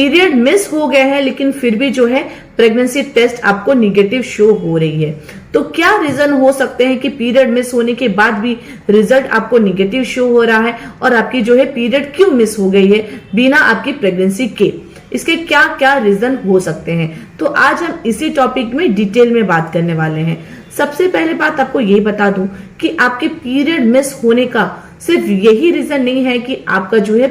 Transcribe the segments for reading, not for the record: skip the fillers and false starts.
Period miss हो गए हैं लेकिन फिर भी जो है प्रेगनेंसी टेस्ट आपको निगेटिव शो हो रही है। तो क्या रीजन हो सकते हैं कि पीरियड मिस होने के बाद भी रिजल्ट आपको निगेटिव शो हो रहा है और आपकी जो है पीरियड क्यों मिस हो गई है बिना आपकी प्रेगनेंसी के? इसके क्या क्या रीजन हो सकते हैं? तो आज हम इसी टॉपिक में डिटेल में बात करने वाले हैं। सबसे पहले बात आपको ये बता दूं कि आपके पीरियड मिस होने का सिर्फ यही रीजन नहीं है कि आपका जो है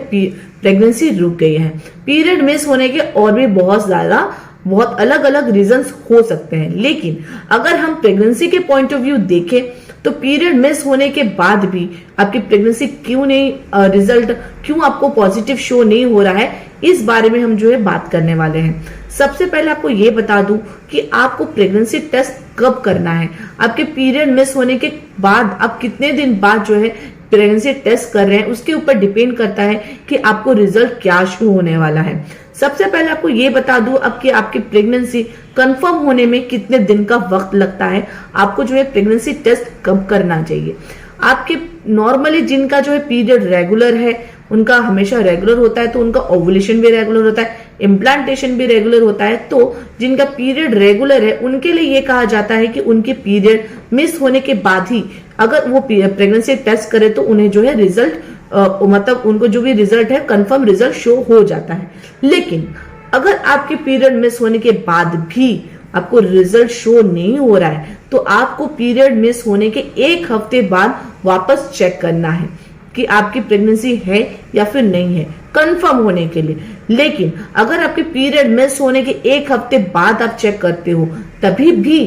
प्रेगनेंसी रुक गई है। पीरियड मिस होने के और भी बहुत अलग अलग रीजंस हो सकते हैं, लेकिन अगर हम प्रेगनेंसी के पॉइंट ऑफ व्यू देखें तो पीरियड मिस होने के बाद भी आपकी प्रेगनेंसी क्यों नहीं रिजल्ट क्यों आपको पॉजिटिव शो नहीं हो रहा है, इस बारे में हम जो है बात करने वाले हैं। सबसे पहले आपको ये बता दूं कि आपको प्रेगनेंसी टेस्ट कब करना है। आपके पीरियड मिस होने के बाद आप कितने दिन बाद जो है प्रेगनेंसी टेस्ट कर रहे हैं, उसके ऊपर डिपेंड करता है कि आपको रिजल्ट क्या शो होने वाला है। सबसे पहले आपको ये बता दूं अब कि आपकी प्रेगनेंसी कंफर्म होने में कितने दिन का वक्त लगता है, आपको जो है प्रेगनेंसी टेस्ट कब करना चाहिए। आपके नॉर्मली जिनका जो है पीरियड रेगुलर है, उनका हमेशा रेगुलर होता है, तो उनका ओवुलेशन भी रेगुलर होता है, इम्प्लांटेशन भी रेगुलर होता है। तो जिनका पीरियड रेगुलर है उनके लिए ये कहा जाता है कि उनके पीरियड मिस होने के बाद ही अगर वो प्रेगनेंसी टेस्ट करे तो उन्हें जो है रिजल्ट मतलब उनको जो भी रिजल्ट है कंफर्म रिजल्ट शो हो जाता है। लेकिन अगर आपके पीरियड मिस होने के बाद भी आपको रिजल्ट शो नहीं हो रहा है तो आपको पीरियड मिस होने के एक हफ्ते बाद वापस चेक करना है कि आपकी प्रेगनेंसी है या फिर नहीं है, कंफर्म होने के लिए। लेकिन अगर आपके पीरियड मिस होने के एक हफ्ते बाद आप चेक करते हो तभी भी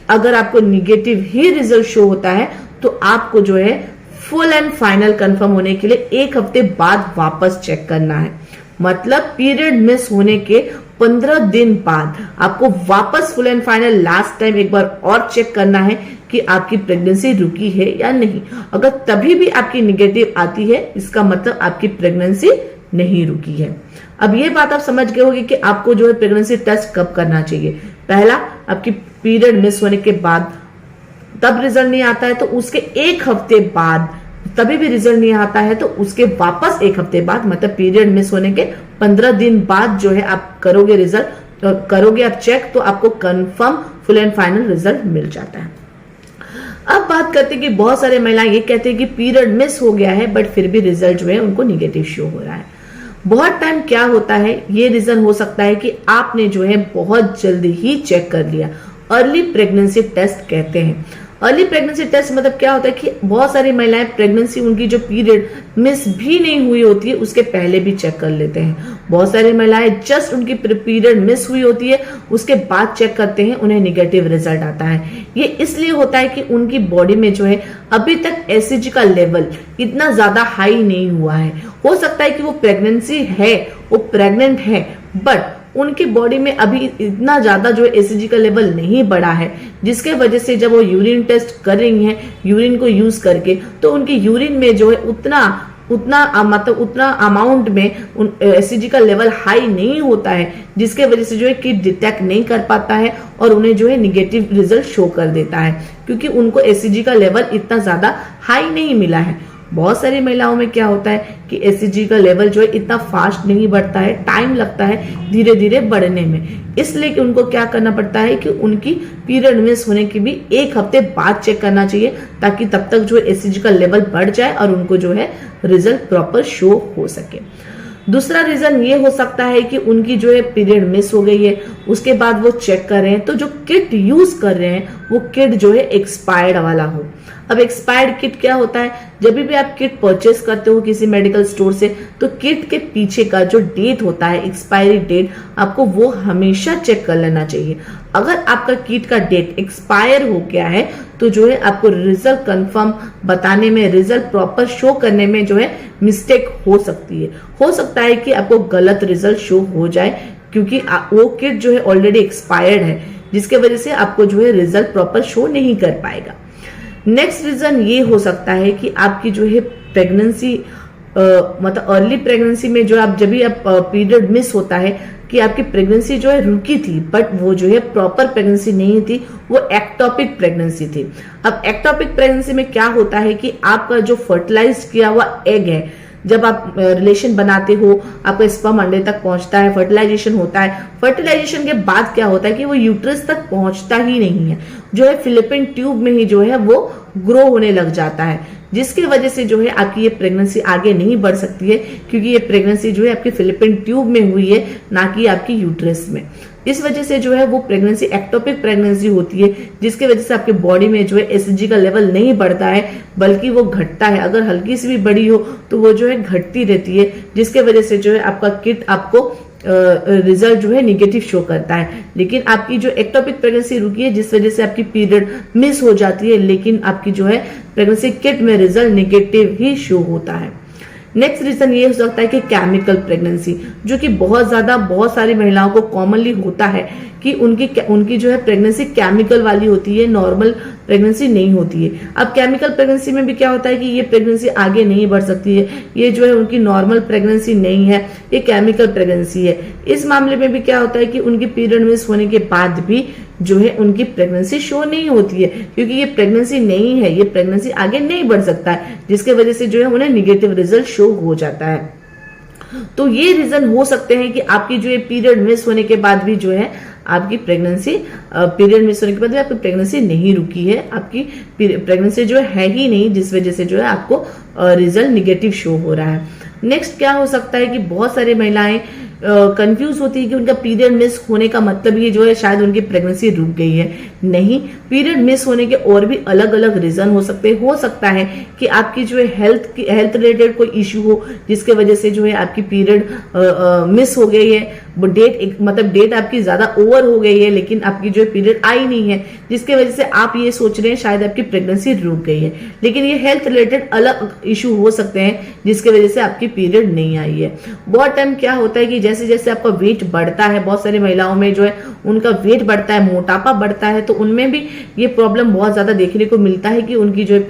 अगर आपको निगेटिव ही रिजल्ट शो होता है तो आपको जो है फुल एंड फाइनल कंफर्म होने के लिए एक हफ्ते बाद वापस चेक करना है। मतलब पीरियड मिस होने के 15 दिन बाद आपको वापस full and final last time एक बार और चेक करना है कि आपकी प्रेगनेंसी रुकी है या नहीं। अगर तभी भी आपकी निगेटिव आती है इसका मतलब आपकी प्रेगनेंसी नहीं रुकी है। अब ये बात आप समझ गए होंगे कि आपको जो है प्रेगनेंसी टेस्ट कब करना चाहिए। पहला, आपकी पीरियड मिस होने के बाद तब रिजल्ट नहीं आता है तो उसके एक हफ्ते बाद, तभी भी रिजल्ट नहीं आता है तो उसके वापस एक हफ्ते बाद, मतलब पीरियड मिस होने के 15 दिन बाद जो है आप करोगे रिजल्ट करोगे आप चेक, तो आपको confirm full and final result मिल जाता है। अब बात करते हैं कि बहुत सारे महिलाएं ये कहते हैं कि पीरियड मिस हो गया है बट फिर भी रिजल्ट जो है उनको निगेटिव शो हो रहा है। बहुत टाइम क्या होता है, ये रीजन हो सकता है कि आपने जो है बहुत जल्दी ही चेक कर लिया। अर्ली प्रेगनेंसी टेस्ट कहते हैं। अर्ली प्रेगनेंसी टेस्ट मतलब क्या होता है कि बहुत सारी महिलाएं प्रेगनेंसी उनकी जो पीरियड मिस भी नहीं हुई होती है उसके पहले भी चेक कर लेते हैं। बहुत सारी महिलाएं जस्ट उनकी पीरियड मिस हुई होती है उसके बाद चेक करते हैं, उन्हें निगेटिव रिजल्ट आता है। ये इसलिए होता है कि उनकी बॉडी में जो है अभी तक एससीजी का लेवल इतना ज्यादा हाई नहीं हुआ है। हो सकता है कि वो प्रेगनेंसी है, वो प्रेग्नेंट है, बट उनकी बॉडी में अभी इतना ज्यादा जो है एससीजी का लेवल नहीं बढ़ा है, जिसके वजह से जब वो यूरिन टेस्ट कर रही हैं यूरिन को यूज करके, तो उनकी यूरिन में जो है उतना अमाउंट में एससीजी का लेवल हाई नहीं होता है, जिसके वजह से जो है किट डिटेक्ट नहीं कर पाता है और उन्हें जो है निगेटिव रिजल्ट शो कर देता है, क्योंकि उनको एससीजी का लेवल इतना ज्यादा हाई नहीं मिला है। बहुत सारी महिलाओं में क्या होता है कि एससीजी का लेवल जो है इतना फास्ट नहीं बढ़ता है, टाइम लगता है धीरे धीरे बढ़ने में, इसलिए कि उनको क्या करना पड़ता है कि उनकी पीरियड मिस होने के भी एक हफ्ते बाद चेक करना चाहिए, ताकि तब तक जो एससीजी का लेवल बढ़ जाए और उनको जो है रिजल्ट प्रॉपर शो हो सके। दूसरा रीजन ये हो सकता है कि उनकी जो है पीरियड मिस हो गई है, उसके बाद वो चेक कर रहे हैं तो जो किट यूज कर रहे हैं वो किट जो है एक्सपायर्ड वाला हो। अब एक्सपायर्ड किट क्या होता है, जब भी आप किट परचेस करते हो किसी मेडिकल स्टोर से तो किट के पीछे का जो डेट होता है, एक्सपायरी डेट, आपको वो हमेशा चेक कर लेना चाहिए। अगर आपका किट का डेट एक्सपायर हो गया है तो जो है आपको रिजल्ट कंफर्म बताने में, रिजल्ट प्रॉपर शो करने में जो है मिस्टेक हो सकती है। हो सकता है कि आपको गलत रिजल्ट शो हो जाए क्योंकि वो किट जो है ऑलरेडी एक्सपायर्ड है, जिसके वजह से आपको जो है रिजल्ट प्रॉपर शो नहीं कर पाएगा। नेक्स्ट रीजन ये हो सकता है कि आपकी जो है प्रेगनेंसी मतलब अर्ली प्रेगनेंसी में जो आप जब भी आप पीरियड मिस होता है कि आपकी प्रेगनेंसी जो है रुकी थी, बट वो जो है प्रॉपर प्रेगनेंसी नहीं थी, वो एक्टोपिक प्रेगनेंसी थी। अब एक्टोपिक प्रेगनेंसी में क्या होता है कि आपका जो फर्टिलाइज किया हुआ एग है, जब आप रिलेशन बनाते हो, आपका स्पर्म अंडे तक पहुंचता है, फर्टिलाइजेशन होता है। फर्टिलाइजेशन के बाद क्या होता है कि वो यूट्रस तक पहुंचता ही नहीं है, जो है फिलिपिन ट्यूब में ही जो है वो ग्रो होने लग जाता है, जिसकी वजह से जो है आपकी ये प्रेगनेंसी आगे नहीं बढ़ सकती है, क्योंकि ये प्रेगनेंसी जो है आपकी फिलिपिन ट्यूब में हुई है, ना कि आपकी यूट्रस में। इस वजह से जो है वो प्रेगनेंसी एक्टोपिक प्रेगनेंसी होती है, जिसकी वजह से आपके बॉडी में जो है एसएचजी का लेवल नहीं बढ़ता है, बल्कि वो घटता है। अगर हल्की सी भी बड़ी हो तो वो जो है घटती रहती है, जिसके वजह से जो है आपका किट आपको रिजल्ट जो है निगेटिव शो करता है। लेकिन आपकी जो एक्टोपिक प्रेगनेंसी रुकी है, जिस वजह से आपकी पीरियड मिस हो जाती है, लेकिन आपकी जो है प्रेगनेंसी किट में रिजल्ट निगेटिव ही शो होता है। नेक्स्ट रीजन ये हो सकता है कि केमिकल प्रेगनेंसी, जो कि बहुत सारी महिलाओं को कॉमनली होता है कि उनकी जो है प्रेगनेंसी केमिकल वाली होती है, नॉर्मल प्रेगनेंसी नहीं होती है। अब केमिकल प्रेगनेंसी में भी क्या होता है कि ये प्रेगनेंसी आगे नहीं बढ़ सकती है, ये जो है उनकी नॉर्मल प्रेगनेंसी नहीं है, ये केमिकल प्रेगनेंसी है। इस मामले में भी क्या होता है कि उनकी पीरियड मिस होने के बाद भी जो है उनकी प्रेगनेंसी शो नहीं होती है, क्योंकि ये प्रेगनेंसी नहीं है, ये प्रेगनेंसी आगे नहीं बढ़ सकता है, जिसके वजह से जो है उन्हें निगेटिव रिजल्ट शो हो जाता है। तो ये रीजन हो सकते हैं कि आपकी जो है पीरियड मिस होने के बाद भी जो है आपकी प्रेगनेंसी पीरियड मिस होने के बाद भी आपकी प्रेगनेंसी नहीं रुकी है, आपकी प्रेगनेंसी जो है ही नहीं, जिस वजह से जो है आपको रिजल्ट निगेटिव शो हो रहा है। नेक्स्ट क्या हो सकता है कि बहुत सारी महिलाएं कंफ्यूज होती है कि उनका पीरियड मिस होने का मतलब ये जो है शायद उनकी प्रेगनेंसी रुक गई है। नहीं, पीरियड मिस होने के और भी अलग अलग रीजन हो सकते हैं। हो सकता है कि आपकी जो है हेल्थ रिलेटेड कोई इश्यू हो, जिसके वजह से जो है आपकी पीरियड मिस हो गई है, वो डेट आपकी ज्यादा ओवर हो गई है, लेकिन आपकी जो पीरियड आई नहीं है, जिसके वजह से आप ये सोच रहे हैं शायद आपकी प्रेगनेंसी रुक गई है। लेकिन ये हेल्थ रिलेटेड अलग इश्यू हो सकते हैं, जिसकी वजह से आपकी पीरियड नहीं आई है। बहुत टाइम क्या होता है कि जैसे जैसे आपका वेट बढ़ता है, बहुत सारी महिलाओं में जो है उनका वेट बढ़ता है, मोटापा बढ़ता है, तो उनमें भी ये प्रॉब्लम बहुत ज्यादा देखने को मिलता है कि उनकी जो है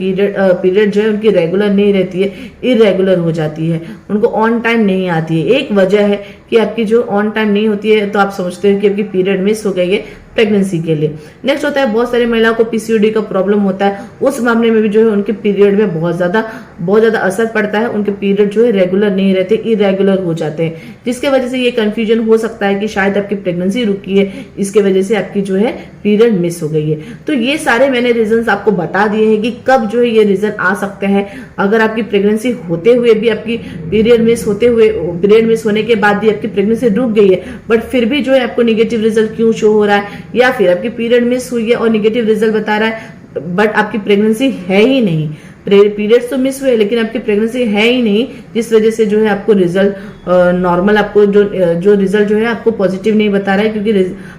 पीरियड जो है उनकी रेगुलर नहीं रहती है, इरेगुलर हो जाती है, उनको ऑन टाइम नहीं आती है। एक वजह है कि आपकी जो ऑन टाइम नहीं होती है, तो आप समझते हो कि आपकी पीरियड मिस हो गई है प्रेगनेंसी के लिए। नेक्स्ट होता है बहुत सारी महिलाओं को पीसीओडी का प्रॉब्लम होता है, उस मामले में भी जो है उनके पीरियड में बहुत ज्यादा असर पड़ता है, उनके पीरियड जो है रेगुलर नहीं रहते, इरेगुलर हो जाते हैं, जिसके वजह से ये कंफ्यूजन हो सकता है कि शायद आपकी प्रेगनेंसी रुकी है, इसके वजह से आपकी जो है पीरियड मिस हो गई है। तो ये सारे मैंने रीजन आपको बता दिए हैं कि कब जो है ये रीजन आ सकते हैं। अगर आपकी प्रेगनेंसी होते हुए भी आपकी पीरियड मिस होने के बाद भी आपकी प्रेगनेंसी रुक गई है, बट फिर भी जो है आपको निगेटिव रिजल्ट क्यों शो हो रहा है, या फिर आपकी पीरियड मिस हुई है और निगेटिव रिजल्ट बता रहा है बट आपकी प्रेगनेंसी है ही नहीं, पीरियड्स तो मिस हुए लेकिन आपकी प्रेगनेंसी है ही नहीं, जिस वजह से जो है आपको रिजल्ट नॉर्मल आपको जो रिजल्ट जो है आपको पॉजिटिव नहीं बता रहा है, क्योंकि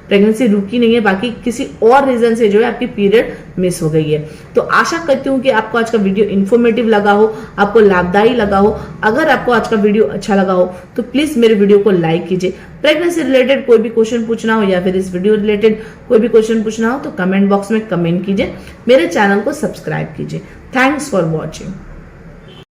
प्रेगनेंसी रुकी नहीं है, बाकी किसी और रीजन से जो है आपकी पीरियड मिस हो गई है। तो आशा करती हूँ कि आपको आज का वीडियो इन्फॉर्मेटिव लगा हो, आपको लाभदायी लगा हो। अगर आपको आज का वीडियो अच्छा लगा हो तो प्लीज मेरे वीडियो को लाइक कीजिए। प्रेगनेंसी रिलेटेड कोई भी क्वेश्चन पूछना हो या फिर इस वीडियो रिलेटेड कोई भी क्वेश्चन पूछना हो तो कमेंट बॉक्स में कमेंट कीजिए, मेरे चैनल को सब्सक्राइब कीजिए। Thanks for watching.